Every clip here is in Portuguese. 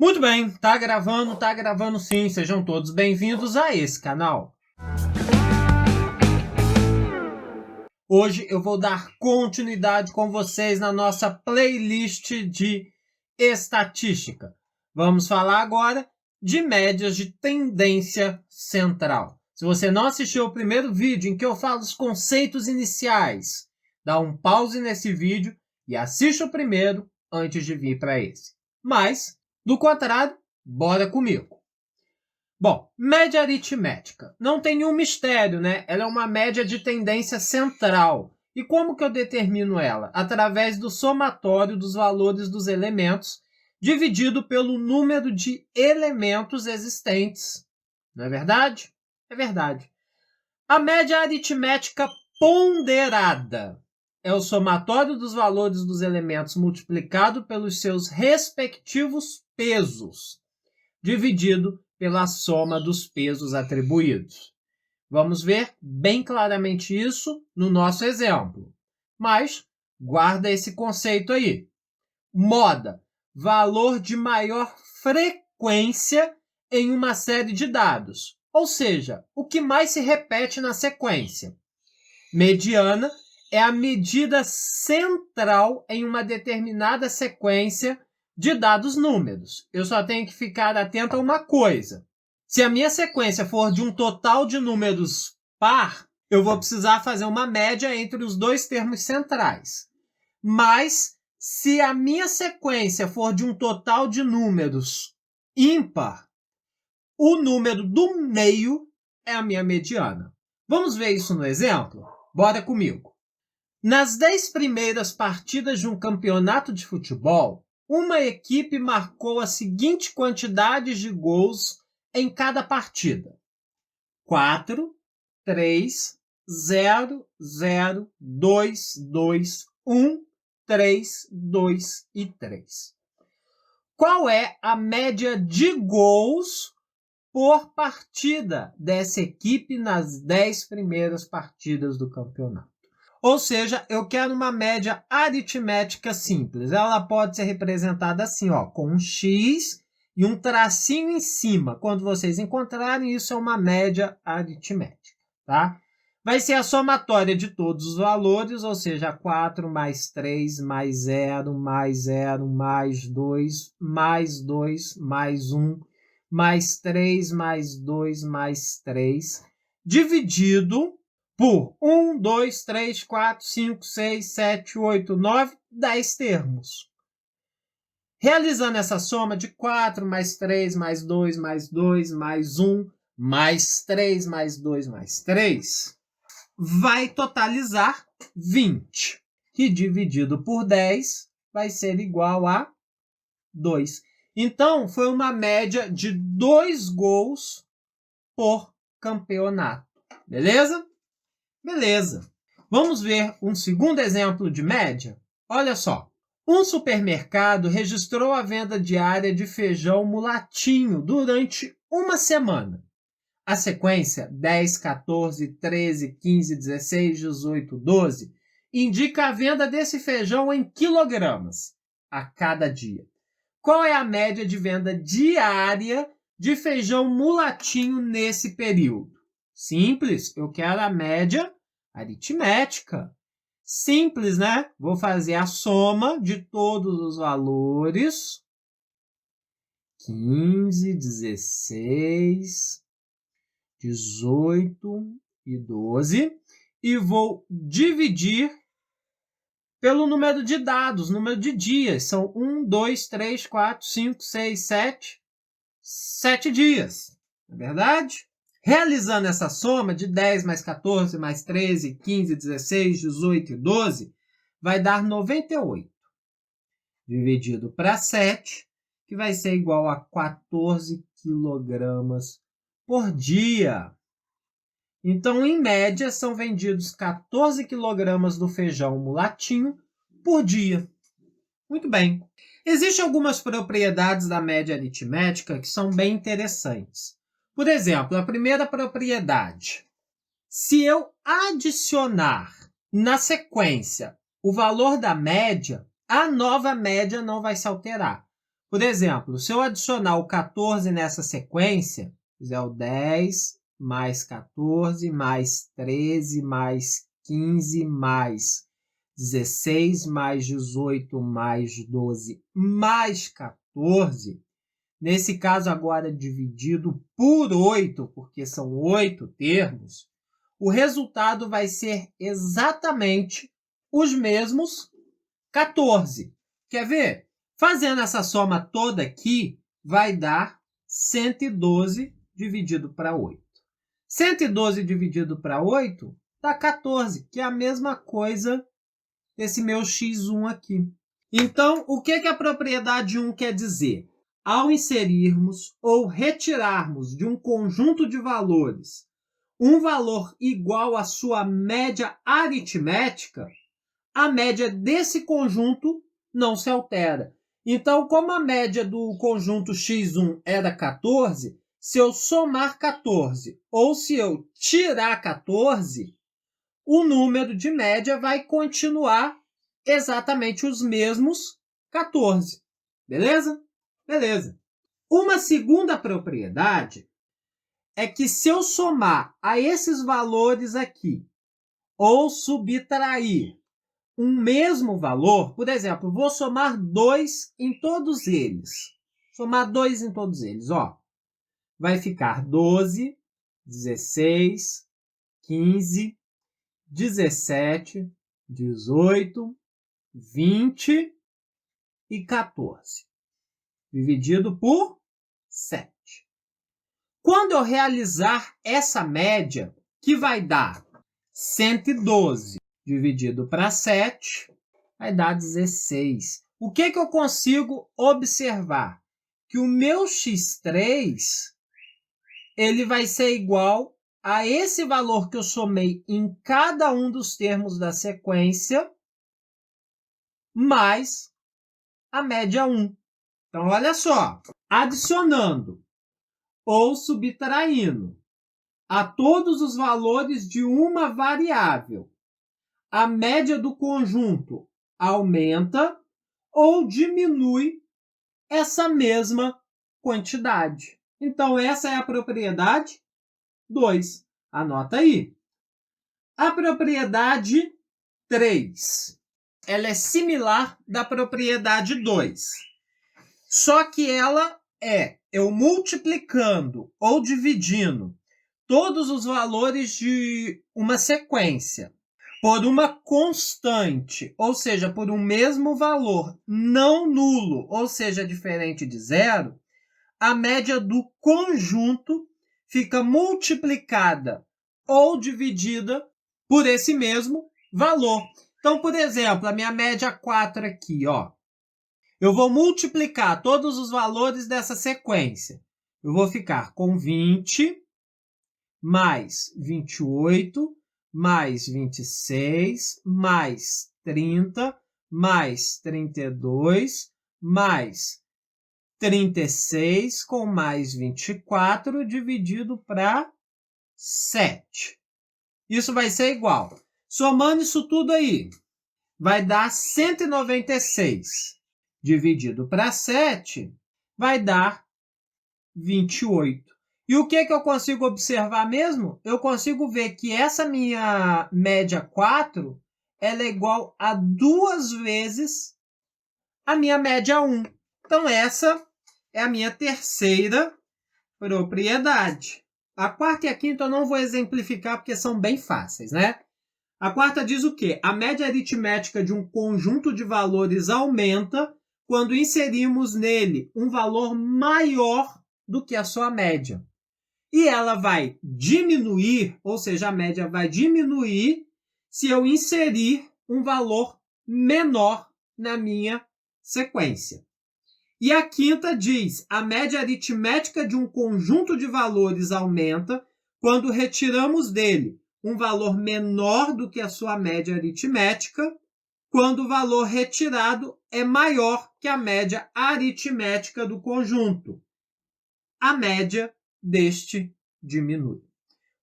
Muito bem, tá gravando sim. Sejam todos bem-vindos a esse canal. Hoje eu vou dar continuidade com vocês na nossa playlist de estatística. Vamos falar agora de médias de tendência central. Se você não assistiu o primeiro vídeo em que eu falo os conceitos iniciais, dá um pause nesse vídeo e assiste o primeiro antes de vir para esse. Mas, do contrário, bora comigo. Bom, média aritmética. Não tem nenhum mistério, né? Ela é uma média de tendência central. E como que eu determino ela? Através do somatório dos valores dos elementos, dividido pelo número de elementos existentes. Não é verdade? É verdade. A média aritmética ponderada é o somatório dos valores dos elementos multiplicado pelos seus respectivos pesos, dividido pela soma dos pesos atribuídos. Vamos ver bem claramente isso no nosso exemplo. Mas guarda esse conceito aí. Moda, valor de maior frequência em uma série de dados, ou seja, o que mais se repete na sequência. Mediana é a medida central em uma determinada sequência de dados números. Eu só tenho que ficar atento a uma coisa. Se a minha sequência for de um total de números par, eu vou precisar fazer uma média entre os dois termos centrais. Mas, se a minha sequência for de um total de números ímpar, o número do meio é a minha mediana. Vamos ver isso no exemplo? Bora comigo. Nas 10 primeiras partidas de um campeonato de futebol, uma equipe marcou a seguinte quantidade de gols em cada partida: 4, 3, 0, 0, 2, 2, 1, 3, 2 e 3. Qual é a média de gols por partida dessa equipe nas 10 primeiras partidas do campeonato? Ou seja, eu quero uma média aritmética simples. Ela pode ser representada assim, ó, com um X e um tracinho em cima. Quando vocês encontrarem, isso é uma média aritmética, tá? Vai ser a somatória de todos os valores, ou seja, 4 mais 3 mais 0 mais 0 mais 2 mais 2 mais 1 mais 3 mais 2 mais 3, dividido por 1, 2, 3, 4, 5, 6, 7, 8, 9, 10 termos. Realizando essa soma de 4 mais 3 mais 2 mais 2 mais 1 mais 3 mais 2 mais 3, vai totalizar 20, que dividido por 10 vai ser igual a 2. Então, foi uma média de 2 gols por campeonato. Beleza? Beleza. Vamos ver um segundo exemplo de média? Olha só. Um supermercado registrou a venda diária de feijão mulatinho durante uma semana. A sequência 10, 14, 13, 15, 16, 18, 12 indica a venda desse feijão em quilogramas a cada dia. Qual é a média de venda diária de feijão mulatinho nesse período? Simples, eu quero a média aritmética. Simples, né? Vou fazer a soma de todos os valores. 15, 16, 18 e 12. E vou dividir pelo número de dados, número de dias. São 1, 2, 3, 4, 5, 6, 7. 7 dias. Não é verdade? Realizando essa soma de 10 mais 14 mais 13, 15, 16, 18 e 12, vai dar 98. Dividido para 7, que vai ser igual a 14 quilogramas por dia. Então, em média, são vendidos 14 quilogramas do feijão mulatinho por dia. Muito bem. Existem algumas propriedades da média aritmética que são bem interessantes. Por exemplo, a primeira propriedade. Se eu adicionar na sequência o valor da média, a nova média não vai se alterar. Por exemplo, se eu adicionar o 14 nessa sequência, fizer o 10 mais 14 mais 13 mais 15 mais 16 mais 18 mais 12 mais 14, nesse caso agora dividido por 8, porque são 8 termos, o resultado vai ser exatamente os mesmos 14. Quer ver? Fazendo essa soma toda aqui, vai dar 112 dividido para 8. 112 dividido para 8 dá 14, que é a mesma coisa desse meu x1 aqui. Então, o que a propriedade 1 quer dizer? Ao inserirmos ou retirarmos de um conjunto de valores um valor igual à sua média aritmética, a média desse conjunto não se altera. Então, como a média do conjunto x1 era 14, se eu somar 14 ou se eu tirar 14, o número de média vai continuar exatamente os mesmos 14. Beleza? Beleza. Uma segunda propriedade é que se eu somar a esses valores aqui ou subtrair um mesmo valor, por exemplo, vou somar 2 em todos eles. Somar 2 em todos eles, ó. Vai ficar 12, 16, 15, 17, 18, 20 e 14. Dividido por 7. Quando eu realizar essa média, que vai dar 112 dividido para 7, vai dar 16. O que eu consigo observar? Que o meu x3 ele vai ser igual a esse valor que eu somei em cada um dos termos da sequência, mais a média 1. Então, olha só, adicionando ou subtraindo a todos os valores de uma variável, a média do conjunto aumenta ou diminui essa mesma quantidade. Então, essa é a propriedade 2. Anota aí. A propriedade 3. Ela é similar da propriedade 2. Só que ela é eu multiplicando ou dividindo todos os valores de uma sequência por uma constante, ou seja, por um mesmo valor não nulo, ou seja, diferente de zero, a média do conjunto fica multiplicada ou dividida por esse mesmo valor. Então, por exemplo, a minha média 4 aqui, ó. Eu vou multiplicar todos os valores dessa sequência. Eu vou ficar com 20 mais 28 mais 26 mais 30 mais 32 mais 36 com mais 24 dividido para 7. Isso vai ser igual. Somando isso tudo aí, vai dar 196. Dividido para 7, vai dar 28. E o que eu consigo observar mesmo? Eu consigo ver que essa minha média 4, ela é igual a 2 vezes a minha média 1. Então, essa é a minha terceira propriedade. A quarta e a quinta eu não vou exemplificar porque são bem fáceis, né? A quarta diz o quê? A média aritmética de um conjunto de valores aumenta quando inserimos nele um valor maior do que a sua média. E ela vai diminuir, ou seja, a média vai diminuir se eu inserir um valor menor na minha sequência. E a quinta diz, a média aritmética de um conjunto de valores aumenta quando retiramos dele um valor menor do que a sua média aritmética, quando o valor retirado é maior que a média aritmética do conjunto. A média deste diminui.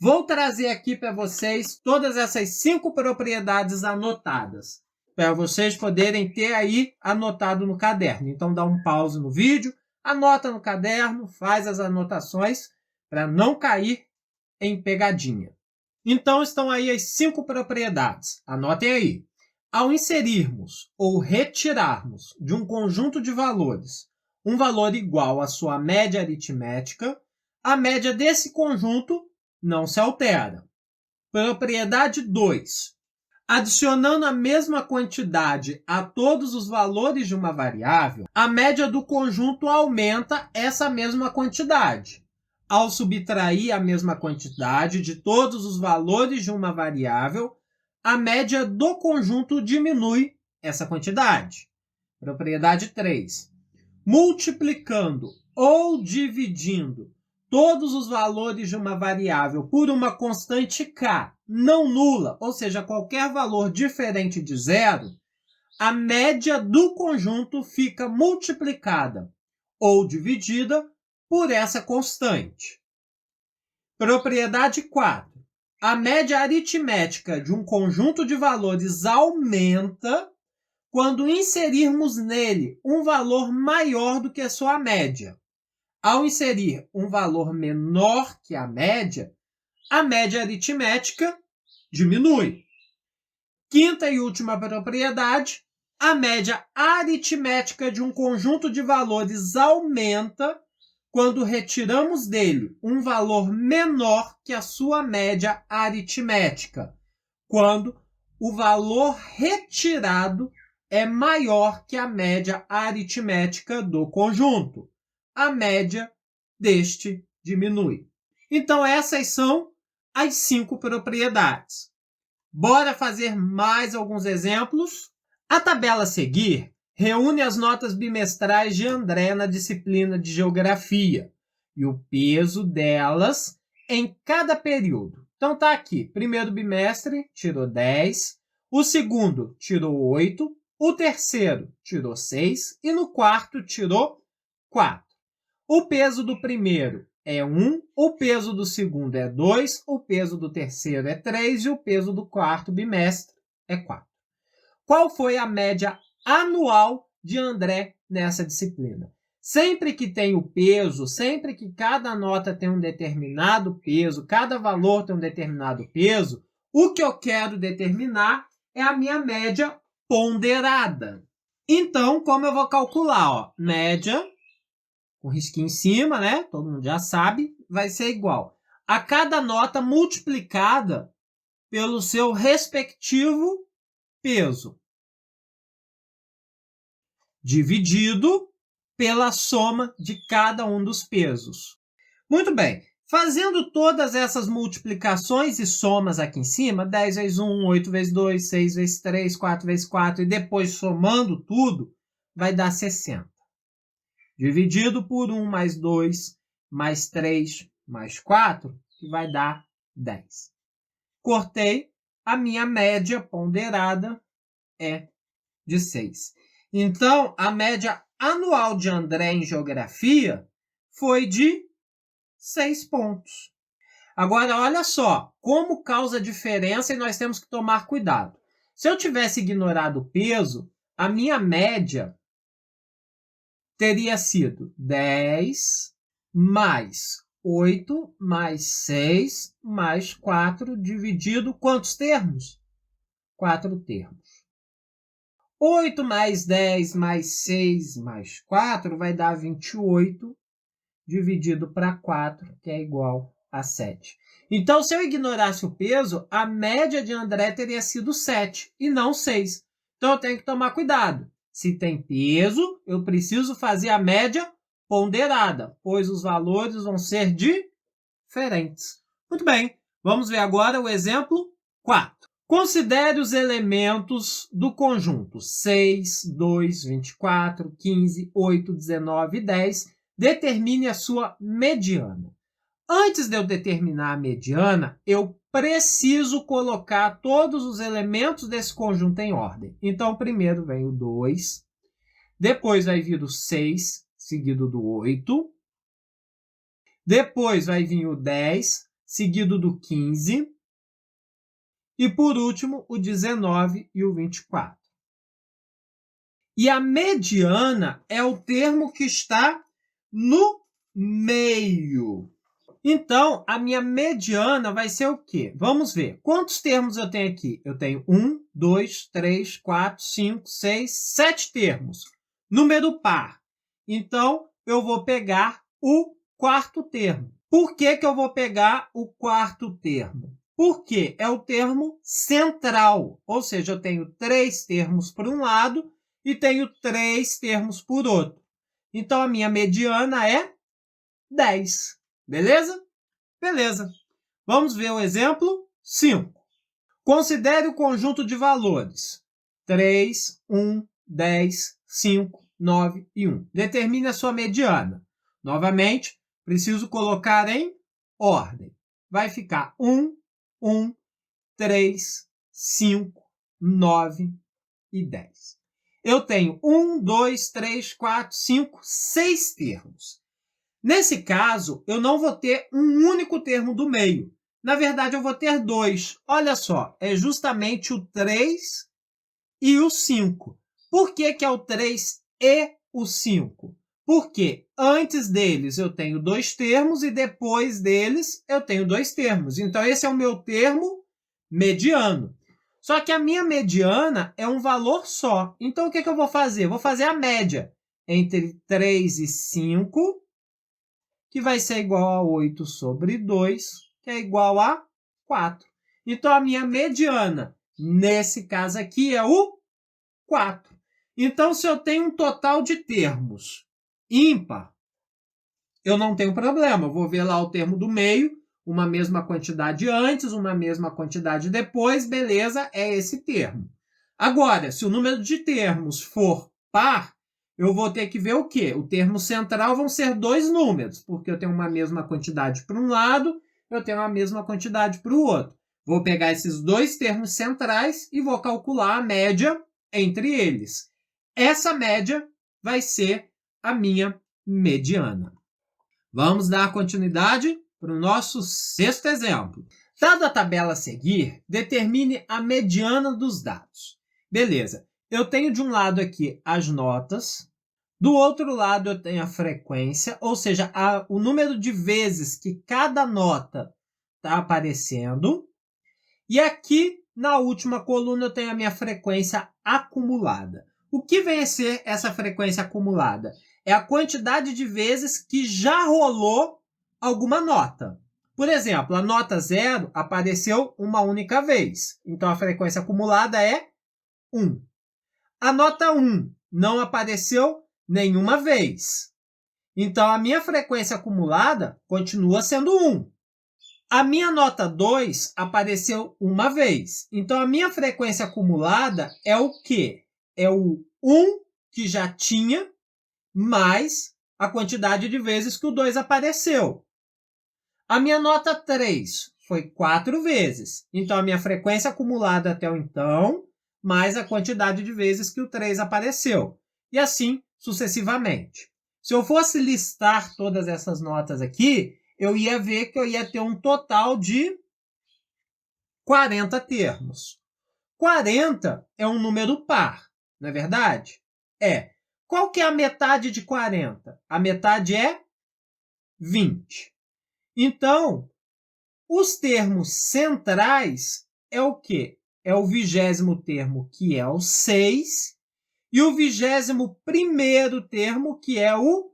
Vou trazer aqui para vocês todas essas 5 propriedades anotadas. para vocês poderem ter aí anotado no caderno. Então dá um pause no vídeo, anota no caderno, faz as anotações para não cair em pegadinha. Então estão aí as 5 propriedades. Anotem aí. Ao inserirmos ou retirarmos de um conjunto de valores um valor igual à sua média aritmética, a média desse conjunto não se altera. Propriedade 2. Adicionando a mesma quantidade a todos os valores de uma variável, a média do conjunto aumenta essa mesma quantidade. Ao subtrair a mesma quantidade de todos os valores de uma variável, a média do conjunto diminui essa quantidade. Propriedade 3. Multiplicando ou dividindo todos os valores de uma variável por uma constante k não nula, ou seja, qualquer valor diferente de zero, a média do conjunto fica multiplicada ou dividida por essa constante. Propriedade 4. A média aritmética de um conjunto de valores aumenta quando inserirmos nele um valor maior do que a sua média. Ao inserir um valor menor que a média aritmética diminui. Quinta e última propriedade, a média aritmética de um conjunto de valores aumenta quando retiramos dele um valor menor que a sua média aritmética, quando o valor retirado é maior que a média aritmética do conjunto. A média deste diminui. Então, essas são as 5 propriedades. Bora fazer mais alguns exemplos? A tabela a seguir reúne as notas bimestrais de André na disciplina de Geografia e o peso delas em cada período. Então, tá aqui. Primeiro bimestre, tirou 10. O segundo, tirou 8. O terceiro, tirou 6. E no quarto, tirou 4. O peso do primeiro é 1, o peso do segundo é 2, o peso do terceiro é 3 e o peso do quarto bimestre é 4. Qual foi a média anual de André nessa disciplina? Sempre que tem o peso, sempre que cada nota tem um determinado peso, cada valor tem um determinado peso, o que eu quero determinar é a minha média ponderada. Então, como eu vou calcular? Média, com risquinho em cima, né? Todo mundo já sabe, vai ser igual a cada nota multiplicada pelo seu respectivo peso, dividido pela soma de cada um dos pesos. Muito bem, fazendo todas essas multiplicações e somas aqui em cima, 10 vezes 1, 8 vezes 2, 6 vezes 3, 4 vezes 4, e depois somando tudo, vai dar 60. Dividido por 1 mais 2, mais 3, mais 4, que vai dar 10. Cortei, a minha média ponderada é de 6. Então, a média anual de André em Geografia foi de 6 pontos. Agora, olha só, como causa diferença e nós temos que tomar cuidado. Se eu tivesse ignorado o peso, a minha média teria sido 10 mais 8 mais 6 mais 4 dividido quantos termos? 4 termos. 8 mais 10 mais 6 mais 4 vai dar 28 dividido para 4, que é igual a 7. Então, se eu ignorasse o peso, a média de André teria sido 7 e não 6. Então, eu tenho que tomar cuidado. Se tem peso, eu preciso fazer a média ponderada, pois os valores vão ser diferentes. Muito bem, vamos ver agora o exemplo 4. Considere os elementos do conjunto 6, 2, 24, 15, 8, 19 e 10. Determine a sua mediana. Antes de eu determinar a mediana, eu preciso colocar todos os elementos desse conjunto em ordem. Então, primeiro vem o 2, depois vai vir o 6, seguido do 8, depois vai vir o 10, seguido do 15, e por último o 19 e o 24. E a mediana é o termo que está no meio. Então, a minha mediana vai ser o quê? Vamos ver. Quantos termos eu tenho aqui? Eu tenho 1, 2, 3, 4, 5, 6, 7 termos. Número par. Então, eu vou pegar o quarto termo. Por que eu vou pegar o quarto termo? Porque é o termo central. Ou seja, eu tenho 3 termos por um lado e tenho 3 termos por outro. Então, a minha mediana é 10. Beleza? Beleza. Vamos ver o exemplo 5. Considere o conjunto de valores 3, 1, 10, 5, 9 e 1. Determine a sua mediana. Novamente, preciso colocar em ordem. Vai ficar 1, 1, 3, 5, 9 e 10. Eu tenho 1, 2, 3, 4, 5, 6 termos. Nesse caso, eu não vou ter um único termo do meio. Na verdade, eu vou ter 2. Olha só, é justamente o 3 e o 5. Por que é o 3 e o 5? Porque antes deles eu tenho 2 termos e depois deles eu tenho 2 termos. Então, esse é o meu termo mediano. Só que a minha mediana é um valor só. Então, o que eu vou fazer? Eu vou fazer a média entre 3 e 5, que vai ser igual a 8 sobre 2, que é igual a 4. Então, a minha mediana, nesse caso aqui, é o 4. Então, se eu tenho um total de termos ímpar, eu não tenho problema. Eu vou ver lá o termo do meio, uma mesma quantidade antes, uma mesma quantidade depois, beleza, é esse termo. Agora, se o número de termos for par, eu vou ter que ver o quê? O termo central vão ser 2 números, porque eu tenho uma mesma quantidade para um lado, eu tenho a mesma quantidade para o outro. Vou pegar esses 2 termos centrais e vou calcular a média entre eles. Essa média vai ser a minha mediana. Vamos dar continuidade para o nosso 6º exemplo. Dada a tabela a seguir, determine a mediana dos dados. Beleza, eu tenho de um lado aqui as notas, do outro lado eu tenho a frequência, ou seja, o número de vezes que cada nota está aparecendo. E aqui, na última coluna, eu tenho a minha frequência acumulada. O que vem a ser essa frequência acumulada? É a quantidade de vezes que já rolou alguma nota. Por exemplo, a nota 0 apareceu uma única vez. Então, a frequência acumulada é 1. A nota 1 não apareceu nenhuma vez. Então, a minha frequência acumulada continua sendo 1. A minha nota 2 apareceu uma vez. Então, a minha frequência acumulada é o quê? É o 1 que já tinha, mais a quantidade de vezes que o 2 apareceu. A minha nota 3 foi 4 vezes. Então, a minha frequência acumulada até o então, mais a quantidade de vezes que o 3 apareceu. E assim sucessivamente. Se eu fosse listar todas essas notas aqui, eu ia ver que eu ia ter um total de 40 termos. 40 é um número par, não é verdade? É. Qual que é a metade de 40? A metade é 20. Então, os termos centrais é o quê? É o 20º termo, que é o 6, e o 21º termo, que é o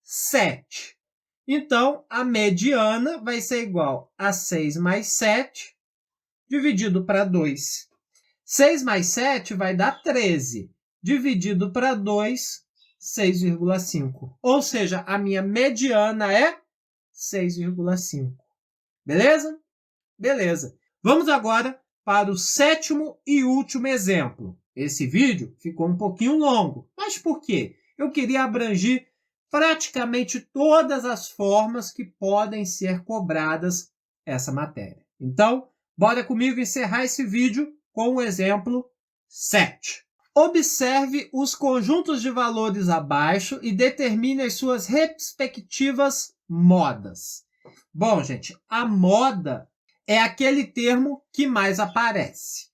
7. Então, a mediana vai ser igual a 6 mais 7, dividido para 2. 6 mais 7 vai dar 13. Dividido para 2, 6,5. Ou seja, a minha mediana é 6,5. Beleza? Beleza. Vamos agora para o 7º e último exemplo. Esse vídeo ficou um pouquinho longo. Mas por quê? Eu queria abranger praticamente todas as formas que podem ser cobradas essa matéria. Então, bora comigo encerrar esse vídeo com o exemplo 7. Observe os conjuntos de valores abaixo e determine as suas respectivas modas. Bom, gente, a moda é aquele termo que mais aparece.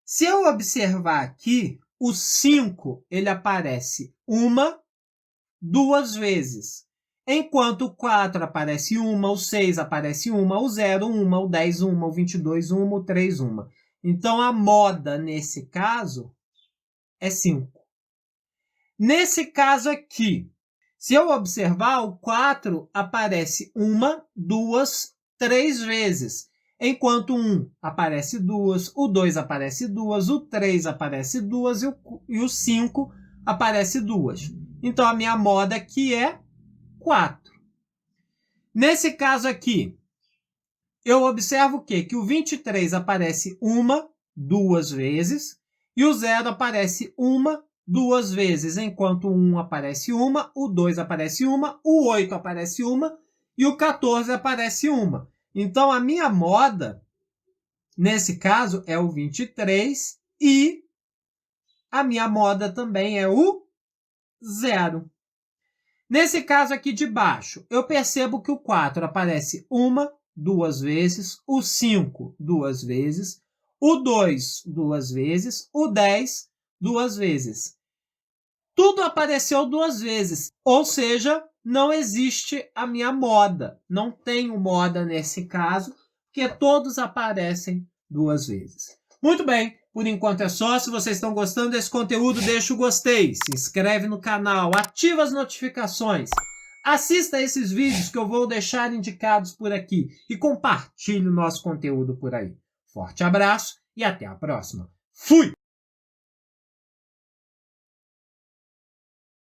Se eu observar aqui, o 5 ele aparece 1, 2 vezes. Enquanto o 4 aparece 1, o 6 aparece 1, o 0, 1, o 10, 1, o 22, 1, o 3, 1. Então, a moda, nesse caso, é 5. Nesse caso aqui, se eu observar, o 4 aparece 1, 2, 3 vezes. Enquanto o 1 aparece 2, o 2 aparece 2, o 3 aparece 2 e o 5 aparece 2. Então, a minha moda aqui é 4. Nesse caso aqui, eu observo o quê? Que o 23 aparece 1, 2 vezes, e o 0 aparece 1, 2 vezes, enquanto o 1 aparece 1, o 2 aparece 1, o 8 aparece 1 e o 14 aparece 1. Então, a minha moda, nesse caso, é o 23 e a minha moda também é o 0. Nesse caso aqui de baixo, eu percebo que o 4 aparece 1, 2 vezes, o 5, 2 vezes, o 2, 2 vezes, o 10, 2 vezes. Tudo apareceu 2 vezes, ou seja, não existe a minha moda. Não tenho moda nesse caso, porque todos aparecem 2 vezes. Muito bem, por enquanto é só. Se vocês estão gostando desse conteúdo, deixa o gostei, se inscreve no canal, ativa as notificações, assista esses vídeos que eu vou deixar indicados por aqui e compartilhe o nosso conteúdo por aí. Forte abraço e até a próxima. Fui!